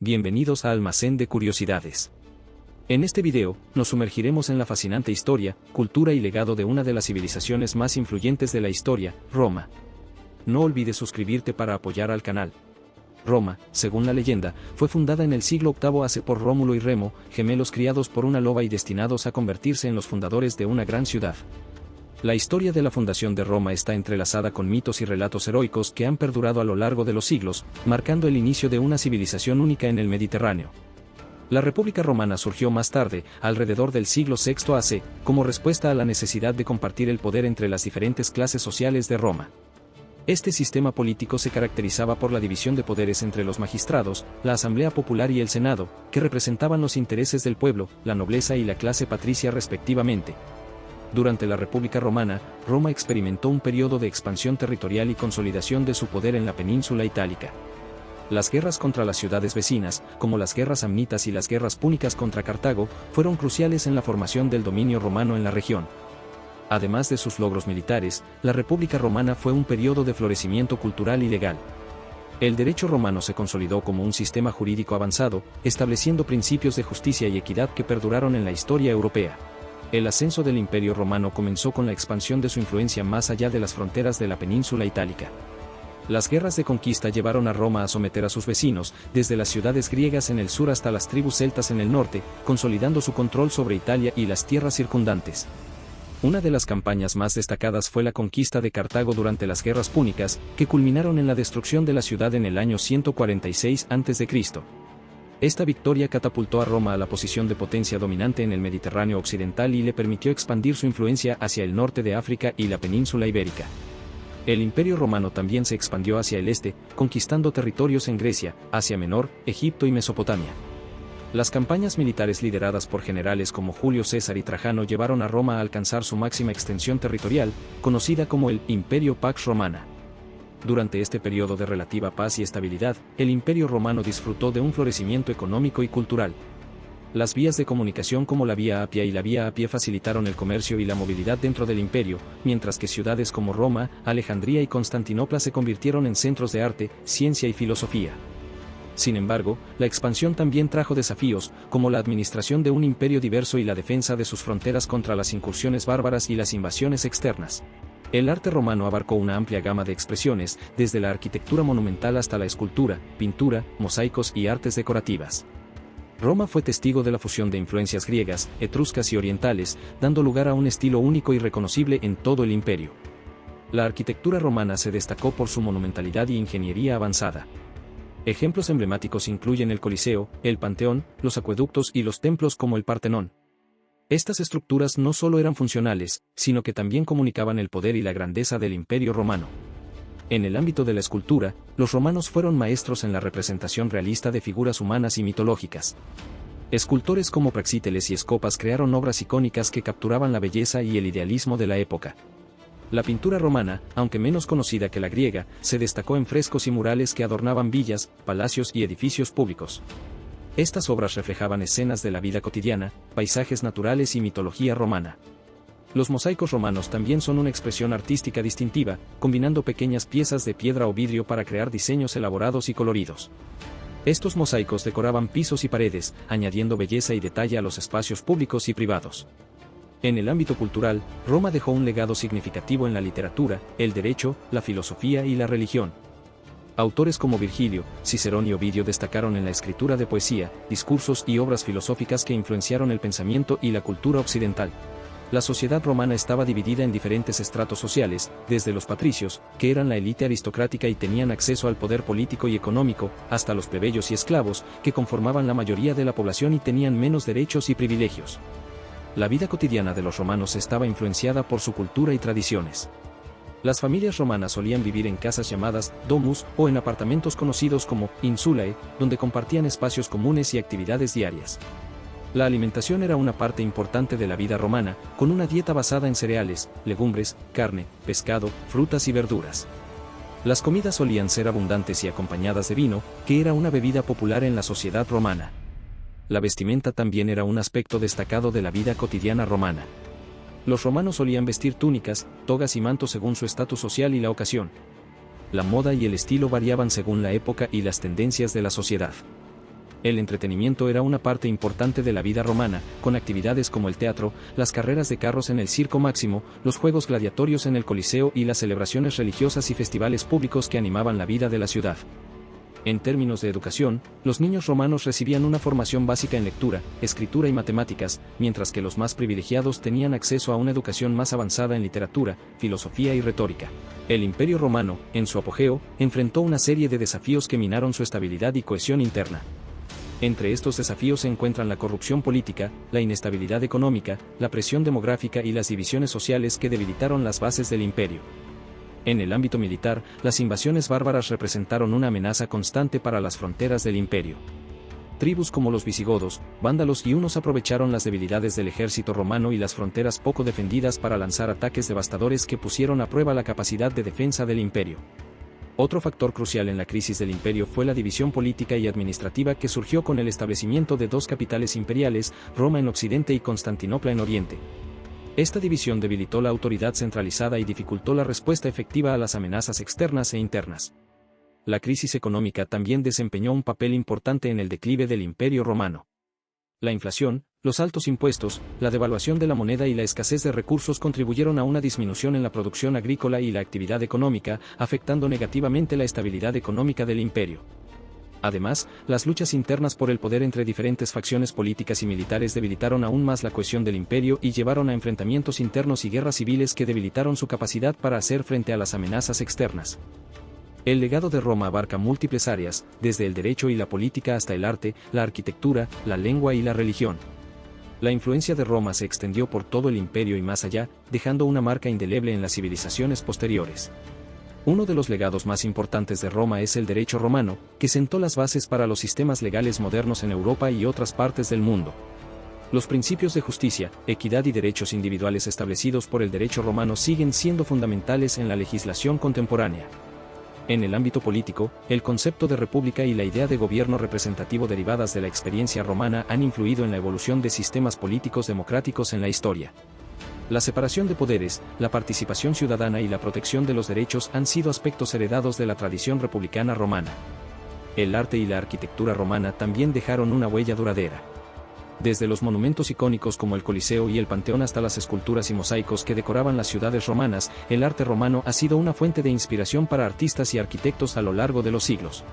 Bienvenidos a Almacén de Curiosidades. En este video, nos sumergiremos en la fascinante historia, cultura y legado de una de las civilizaciones más influyentes de la historia, Roma. No olvides suscribirte para apoyar al canal. Roma, según la leyenda, fue fundada en el siglo VIII AC por Rómulo y Remo, gemelos criados por una loba y destinados a convertirse en los fundadores de una gran ciudad. La historia de la fundación de Roma está entrelazada con mitos y relatos heroicos que han perdurado a lo largo de los siglos, marcando el inicio de una civilización única en el Mediterráneo. La República Romana surgió más tarde, alrededor del siglo VI AC, como respuesta a la necesidad de compartir el poder entre las diferentes clases sociales de Roma. Este sistema político se caracterizaba por la división de poderes entre los magistrados, la Asamblea Popular y el Senado, que representaban los intereses del pueblo, la nobleza y la clase patricia respectivamente. Durante la República Romana, Roma experimentó un periodo de expansión territorial y consolidación de su poder en la península itálica. Las guerras contra las ciudades vecinas, como las guerras samnitas y las guerras púnicas contra Cartago, fueron cruciales en la formación del dominio romano en la región. Además de sus logros militares, la República Romana fue un periodo de florecimiento cultural y legal. El derecho romano se consolidó como un sistema jurídico avanzado, estableciendo principios de justicia y equidad que perduraron en la historia europea. El ascenso del Imperio Romano comenzó con la expansión de su influencia más allá de las fronteras de la península itálica. Las guerras de conquista llevaron a Roma a someter a sus vecinos, desde las ciudades griegas en el sur hasta las tribus celtas en el norte, consolidando su control sobre Italia y las tierras circundantes. Una de las campañas más destacadas fue la conquista de Cartago durante las guerras púnicas, que culminaron en la destrucción de la ciudad en el año 146 a.C. Esta victoria catapultó a Roma a la posición de potencia dominante en el Mediterráneo occidental y le permitió expandir su influencia hacia el norte de África y la península ibérica. El Imperio Romano también se expandió hacia el este, conquistando territorios en Grecia, Asia Menor, Egipto y Mesopotamia. Las campañas militares lideradas por generales como Julio César y Trajano llevaron a Roma a alcanzar su máxima extensión territorial, conocida como el Imperio Pax Romana. Durante este periodo de relativa paz y estabilidad, el Imperio Romano disfrutó de un florecimiento económico y cultural. Las vías de comunicación como la vía Apia y la vía a pie facilitaron el comercio y la movilidad dentro del imperio, mientras que ciudades como Roma, Alejandría y Constantinopla se convirtieron en centros de arte, ciencia y filosofía. Sin embargo, la expansión también trajo desafíos, como la administración de un imperio diverso y la defensa de sus fronteras contra las incursiones bárbaras y las invasiones externas. El arte romano abarcó una amplia gama de expresiones, desde la arquitectura monumental hasta la escultura, pintura, mosaicos y artes decorativas. Roma fue testigo de la fusión de influencias griegas, etruscas y orientales, dando lugar a un estilo único y reconocible en todo el imperio. La arquitectura romana se destacó por su monumentalidad y ingeniería avanzada. Ejemplos emblemáticos incluyen el Coliseo, el Panteón, los acueductos y los templos como el Partenón. Estas estructuras no solo eran funcionales, sino que también comunicaban el poder y la grandeza del Imperio Romano. En el ámbito de la escultura, los romanos fueron maestros en la representación realista de figuras humanas y mitológicas. Escultores como Praxíteles y Escopas crearon obras icónicas que capturaban la belleza y el idealismo de la época. La pintura romana, aunque menos conocida que la griega, se destacó en frescos y murales que adornaban villas, palacios y edificios públicos. Estas obras reflejaban escenas de la vida cotidiana, paisajes naturales y mitología romana. Los mosaicos romanos también son una expresión artística distintiva, combinando pequeñas piezas de piedra o vidrio para crear diseños elaborados y coloridos. Estos mosaicos decoraban pisos y paredes, añadiendo belleza y detalle a los espacios públicos y privados. En el ámbito cultural, Roma dejó un legado significativo en la literatura, el derecho, la filosofía y la religión. Autores como Virgilio, Cicerón y Ovidio destacaron en la escritura de poesía, discursos y obras filosóficas que influenciaron el pensamiento y la cultura occidental. La sociedad romana estaba dividida en diferentes estratos sociales, desde los patricios, que eran la élite aristocrática y tenían acceso al poder político y económico, hasta los plebeyos y esclavos, que conformaban la mayoría de la población y tenían menos derechos y privilegios. La vida cotidiana de los romanos estaba influenciada por su cultura y tradiciones. Las familias romanas solían vivir en casas llamadas domus o en apartamentos conocidos como insulae, donde compartían espacios comunes y actividades diarias. La alimentación era una parte importante de la vida romana, con una dieta basada en cereales, legumbres, carne, pescado, frutas y verduras. Las comidas solían ser abundantes y acompañadas de vino, que era una bebida popular en la sociedad romana. La vestimenta también era un aspecto destacado de la vida cotidiana romana. Los romanos solían vestir túnicas, togas y mantos según su estatus social y la ocasión. La moda y el estilo variaban según la época y las tendencias de la sociedad. El entretenimiento era una parte importante de la vida romana, con actividades como el teatro, las carreras de carros en el Circo Máximo, los juegos gladiatorios en el Coliseo y las celebraciones religiosas y festivales públicos que animaban la vida de la ciudad. En términos de educación, los niños romanos recibían una formación básica en lectura, escritura y matemáticas, mientras que los más privilegiados tenían acceso a una educación más avanzada en literatura, filosofía y retórica. El Imperio Romano, en su apogeo, enfrentó una serie de desafíos que minaron su estabilidad y cohesión interna. Entre estos desafíos se encuentran la corrupción política, la inestabilidad económica, la presión demográfica y las divisiones sociales que debilitaron las bases del imperio. En el ámbito militar, las invasiones bárbaras representaron una amenaza constante para las fronteras del imperio. Tribus como los visigodos, vándalos y hunos aprovecharon las debilidades del ejército romano y las fronteras poco defendidas para lanzar ataques devastadores que pusieron a prueba la capacidad de defensa del imperio. Otro factor crucial en la crisis del imperio fue la división política y administrativa que surgió con el establecimiento de dos capitales imperiales, Roma en Occidente y Constantinopla en Oriente. Esta división debilitó la autoridad centralizada y dificultó la respuesta efectiva a las amenazas externas e internas. La crisis económica también desempeñó un papel importante en el declive del Imperio Romano. La inflación, los altos impuestos, la devaluación de la moneda y la escasez de recursos contribuyeron a una disminución en la producción agrícola y la actividad económica, afectando negativamente la estabilidad económica del imperio. Además, las luchas internas por el poder entre diferentes facciones políticas y militares debilitaron aún más la cohesión del imperio y llevaron a enfrentamientos internos y guerras civiles que debilitaron su capacidad para hacer frente a las amenazas externas. El legado de Roma abarca múltiples áreas, desde el derecho y la política hasta el arte, la arquitectura, la lengua y la religión. La influencia de Roma se extendió por todo el imperio y más allá, dejando una marca indeleble en las civilizaciones posteriores. Uno de los legados más importantes de Roma es el derecho romano, que sentó las bases para los sistemas legales modernos en Europa y otras partes del mundo. Los principios de justicia, equidad y derechos individuales establecidos por el derecho romano siguen siendo fundamentales en la legislación contemporánea. En el ámbito político, el concepto de república y la idea de gobierno representativo derivadas de la experiencia romana han influido en la evolución de sistemas políticos democráticos en la historia. La separación de poderes, la participación ciudadana y la protección de los derechos han sido aspectos heredados de la tradición republicana romana. El arte y la arquitectura romana también dejaron una huella duradera. Desde los monumentos icónicos como el Coliseo y el Panteón hasta las esculturas y mosaicos que decoraban las ciudades romanas, el arte romano ha sido una fuente de inspiración para artistas y arquitectos a lo largo de los siglos.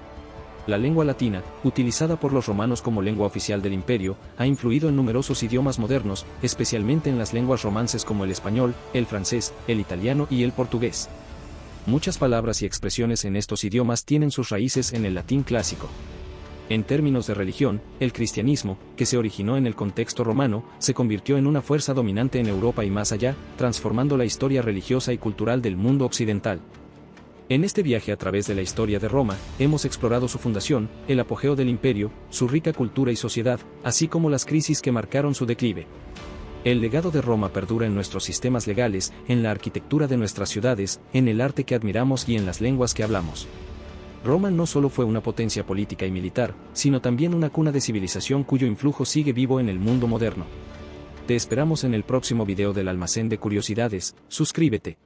La lengua latina, utilizada por los romanos como lengua oficial del imperio, ha influido en numerosos idiomas modernos, especialmente en las lenguas romances como el español, el francés, el italiano y el portugués. Muchas palabras y expresiones en estos idiomas tienen sus raíces en el latín clásico. En términos de religión, el cristianismo, que se originó en el contexto romano, se convirtió en una fuerza dominante en Europa y más allá, transformando la historia religiosa y cultural del mundo occidental. En este viaje a través de la historia de Roma, hemos explorado su fundación, el apogeo del imperio, su rica cultura y sociedad, así como las crisis que marcaron su declive. El legado de Roma perdura en nuestros sistemas legales, en la arquitectura de nuestras ciudades, en el arte que admiramos y en las lenguas que hablamos. Roma no solo fue una potencia política y militar, sino también una cuna de civilización cuyo influjo sigue vivo en el mundo moderno. Te esperamos en el próximo video del Almacén de Curiosidades. Suscríbete.